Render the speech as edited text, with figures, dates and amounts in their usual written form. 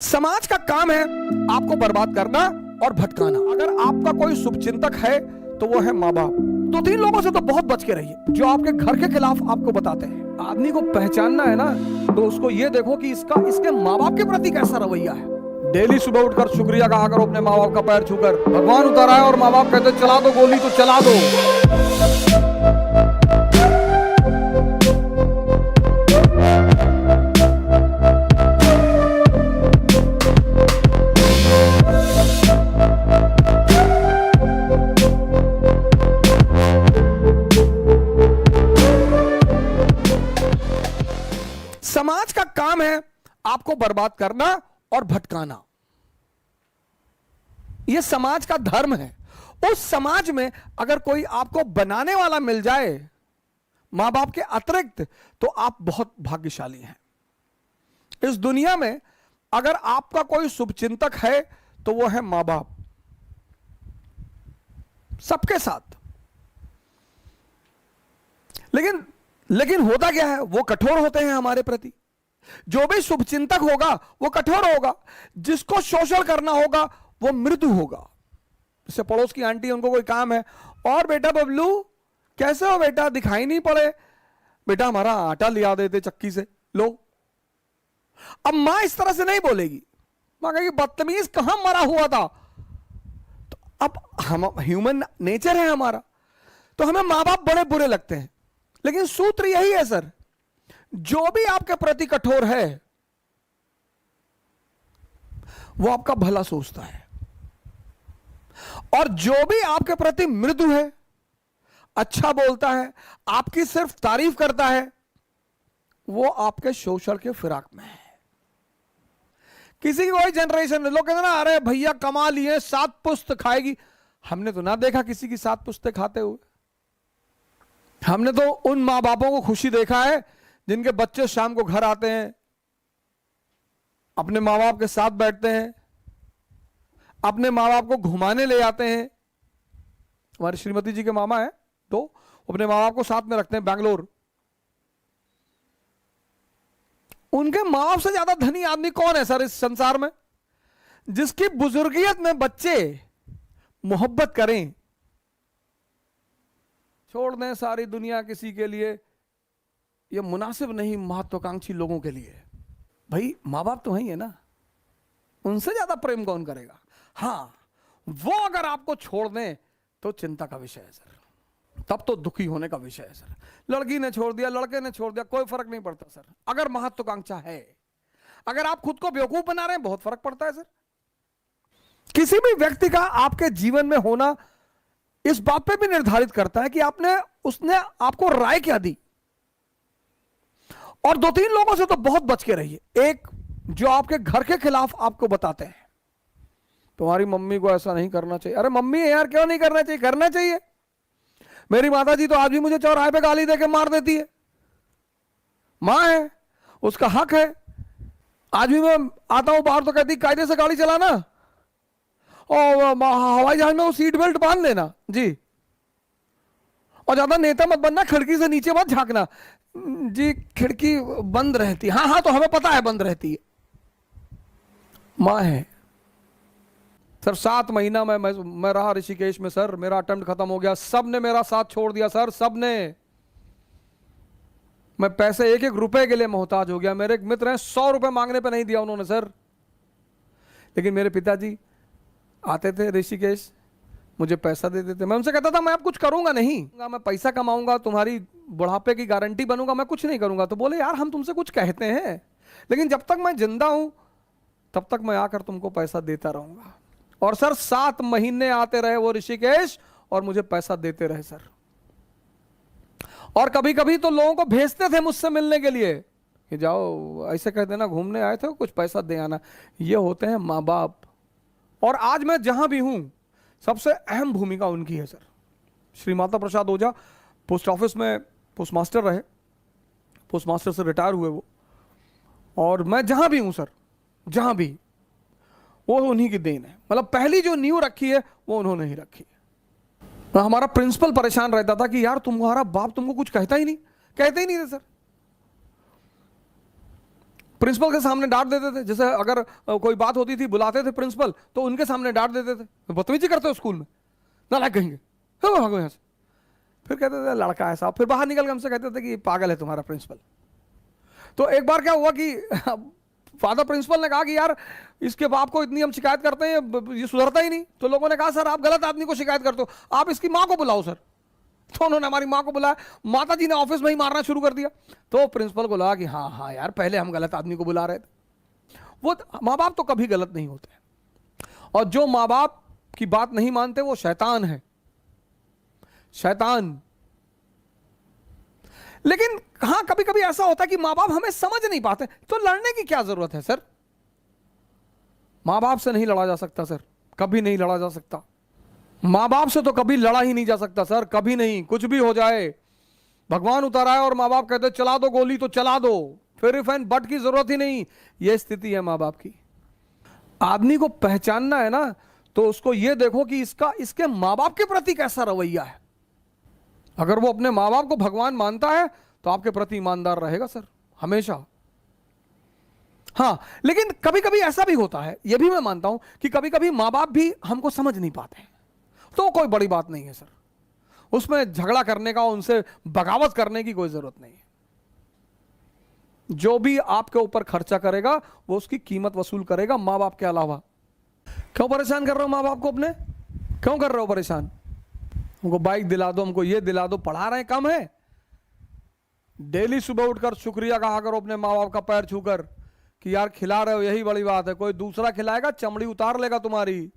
समाज का काम है आपको बर्बाद करना और भटकाना। अगर आपका कोई शुभचिंतक है तो वो है माँ बाप। दो तीन लोगों से तो बहुत बच के रहिए जो आपके घर के खिलाफ आपको बताते हैं। आदमी को पहचानना है ना, तो उसको ये देखो कि इसके माँ बाप के प्रति कैसा रवैया है। डेली सुबह उठकर शुक्रिया कहा करो अपने माँ बाप का पैर छूकर। भगवान उतर आए और माँ बाप कहते चला दो गोली तो चला दो। समाज का काम है आपको बर्बाद करना और भटकाना। यह समाज का धर्म है। उस समाज में अगर कोई आपको बनाने वाला मिल जाए मां बाप के अतिरिक्त, तो आप बहुत भाग्यशाली हैं। इस दुनिया में अगर आपका कोई शुभचिंतक है तो वो है मां बाप, सबके साथ। लेकिन होता क्या है, वो कठोर होते हैं हमारे प्रति। जो भी शुभचिंतक होगा वो कठोर होगा, जिसको शोषण करना होगा वो मृदु होगा। जैसे पड़ोस की आंटी, उनको कोई काम है, और बेटा बबलू कैसे हो बेटा, दिखाई नहीं पड़े, बेटा हमारा आटा लिया देते चक्की से, लो। अब मां इस तरह से नहीं बोलेगी, मां कहेगी बदतमीज कहां मरा हुआ था। तो अब हम ह्यूमन नेचर है हमारा, तो हमें मां बाप बड़े बुरे लगते हैं। लेकिन सूत्र यही है सर, जो भी आपके प्रति कठोर है वो आपका भला सोचता है, और जो भी आपके प्रति मृदु है, अच्छा बोलता है, आपकी सिर्फ तारीफ करता है, वो आपके शोषण के फिराक में है। किसी की कोई जनरेशन में लोग कहते ना, अरे भैया कमा लिए 7 पुस्त खाएगी। हमने तो ना देखा किसी की 7 पुस्तें खाते हुए। हमने तो उन मां बापों को खुशी देखा है जिनके बच्चे शाम को घर आते हैं, अपने मां बाप के साथ बैठते हैं, अपने मां बाप को घुमाने ले जाते हैं। हमारी श्रीमती जी के मामा है तो अपने मां बाप को साथ में रखते हैं बैंगलोर। उनके मां बाप से ज्यादा धनी आदमी कौन है सर इस संसार में, जिसकी बुजुर्गियत में बच्चे मोहब्बत करें। छोड़ दें सारी दुनिया किसी के लिए, यह मुनासिब नहीं महत्वाकांक्षी लोगों के लिए। भाई माँ बाप तो वही है ना, उनसे ज्यादा प्रेम कौन करेगा। हाँ, वो अगर आपको छोड़ दें तो चिंता का विषय है सर, तब तो दुखी होने का विषय है सर। लड़की ने छोड़ दिया, लड़के ने छोड़ दिया, कोई फर्क नहीं पड़ता सर। अगर महत्वाकांक्षा है, अगर आप खुद को बेवकूफ बना रहे हैं, बहुत फर्क पड़ता है सर। किसी भी व्यक्ति का आपके जीवन में होना इस बात पे भी निर्धारित करता है कि उसने आपको राय क्या दी। और 2-3 लोगों से तो बहुत बच के रहिए। एक, जो आपके घर के खिलाफ आपको बताते हैं, तुम्हारी मम्मी को ऐसा नहीं करना चाहिए। अरे मम्मी यार क्यों नहीं करना चाहिए, करना चाहिए। मेरी माता जी तो आज भी मुझे चौराहे पे गाली देके मार देती है। मां है, उसका हक है। आज भी मैं आता हूं बाहर तो कहती कायदे से गाड़ी चलाना, और हवाई जहाज में वो सीट बेल्ट बांध लेना जी, और ज्यादा नेता मत बनना, खिड़की से नीचे मत झांकना जी, खिड़की बंद रहती है। हाँ तो हमें पता है बंद रहती है। मां है सर। 7 महीना मैं रहा ऋषिकेश में सर, मेरा अटेम्प्ट खत्म हो गया, सबने मेरा साथ छोड़ दिया सर, सबने। मैं पैसे 1-1 रुपए के लिए मोहताज हो गया। मेरे एक मित्र हैं, 100 रुपए मांगने पे नहीं दिया उन्होंने सर। लेकिन मेरे पिताजी आते थे ऋषिकेश, मुझे पैसा दे देते। मैं उनसे कहता था मैं अब कुछ करूंगा नहीं, मैं पैसा कमाऊंगा, तुम्हारी बुढ़ापे की गारंटी बनूंगा, मैं कुछ नहीं करूंगा। तो बोले यार हम तुमसे कुछ कहते हैं, लेकिन जब तक मैं जिंदा हूं तब तक मैं आकर तुमको पैसा देता रहूंगा। और सर 7 महीने आते रहे वो ऋषिकेश और मुझे पैसा देते रहे सर। और कभी कभी तो लोगों को भेजते थे मुझसे मिलने के लिए कि जाओ ऐसे कह देना घूमने आए थे, कुछ पैसा दे आना। ये होते हैं माँ बाप। और आज मैं जहां भी हूं, सबसे अहम भूमिका उनकी है सर। श्री माता प्रसाद ओझा पोस्ट ऑफिस में पोस्ट मास्टर रहे, पोस्ट मास्टर से रिटायर हुए वो। और मैं जहां भी हूं सर, जहां भी, वो उन्हीं की देन है। मतलब पहली जो नींव रखी है वो उन्होंने ही रखी है। हमारा प्रिंसिपल परेशान रहता था कि यार तुम्हारा बाप तुमको कुछ कहता ही नहीं, कहते ही नहीं थे सर। प्रिंसिपल के सामने डांट देते थे, जैसे अगर कोई बात होती थी बुलाते थे प्रिंसिपल तो उनके सामने डांट देते थे, बदतमीजी करते हो स्कूल में, नालायक कहेंगे, भागो यहाँ से। फिर कहते थे लड़का है साहब, फिर बाहर निकल के हमसे कहते थे कि पागल है तुम्हारा प्रिंसिपल। तो एक बार क्या हुआ कि फादर प्रिंसिपल ने कहा कि यार इसके बाप को इतनी हम शिकायत करते हैं, ये सुधरता ही नहीं। तो लोगों ने कहा सर आप गलत आदमी को शिकायत करते हो, आप इसकी माँ को बुलाओ सर। तो उन्होंने हमारी माँ को बुलाया, माता जी ने ऑफिस में ही मारना शुरू कर दिया। तो प्रिंसिपल को लगा कि हाँ हाँ यार पहले हम गलत आदमी को बुला रहे थे। वो माँ बाप तो कभी गलत नहीं होते, और जो माँ बाप की बात नहीं मानते वो शैतान है, शैतान। लेकिन हाँ कभी कभी ऐसा होता है कि माँ बाप हमें समझ नहीं पाते, तो लड़ने की क्या जरूरत है सर? माँ बाप से नहीं लड़ा जा सकता सर, कभी नहीं लड़ा जा सकता। माँ बाप से तो कभी लड़ा ही नहीं जा सकता सर, कभी नहीं। कुछ भी हो जाए, भगवान उतर आए और माँ बाप कहते चला दो गोली तो चला दो, फिर इफ एंड बट की जरूरत ही नहीं। यह स्थिति है माँ बाप की। आदमी को पहचानना है ना, तो उसको यह देखो कि इसके माँ बाप के प्रति कैसा रवैया है। अगर वो अपने माँ बाप को भगवान मानता है तो आपके प्रति ईमानदार रहेगा सर, हमेशा। हाँ लेकिन कभी कभी ऐसा भी होता है, यह भी मैं मानता हूं कि कभी कभी माँ बाप भी हमको समझ नहीं पाते हैं, तो कोई बड़ी बात नहीं है सर, उसमें झगड़ा करने का, उनसे बगावत करने की कोई जरूरत नहीं है। जो भी आपके ऊपर खर्चा करेगा वो उसकी कीमत वसूल करेगा, माँ बाप के अलावा। क्यों परेशान कर रहे हो माँ बाप को अपने? क्यों कर रहे हो परेशान? हमको बाइक दिला दो, हमको ये दिला दो, पढ़ा रहे हैं कम है? डेली सुबह उठकर शुक्रिया कहा करो अपने माँ बाप का पैर छूकर कि यार खिला रहे हो, यही बड़ी बात है। कोई दूसरा खिलाएगा चमड़ी उतार लेगा तुम्हारी।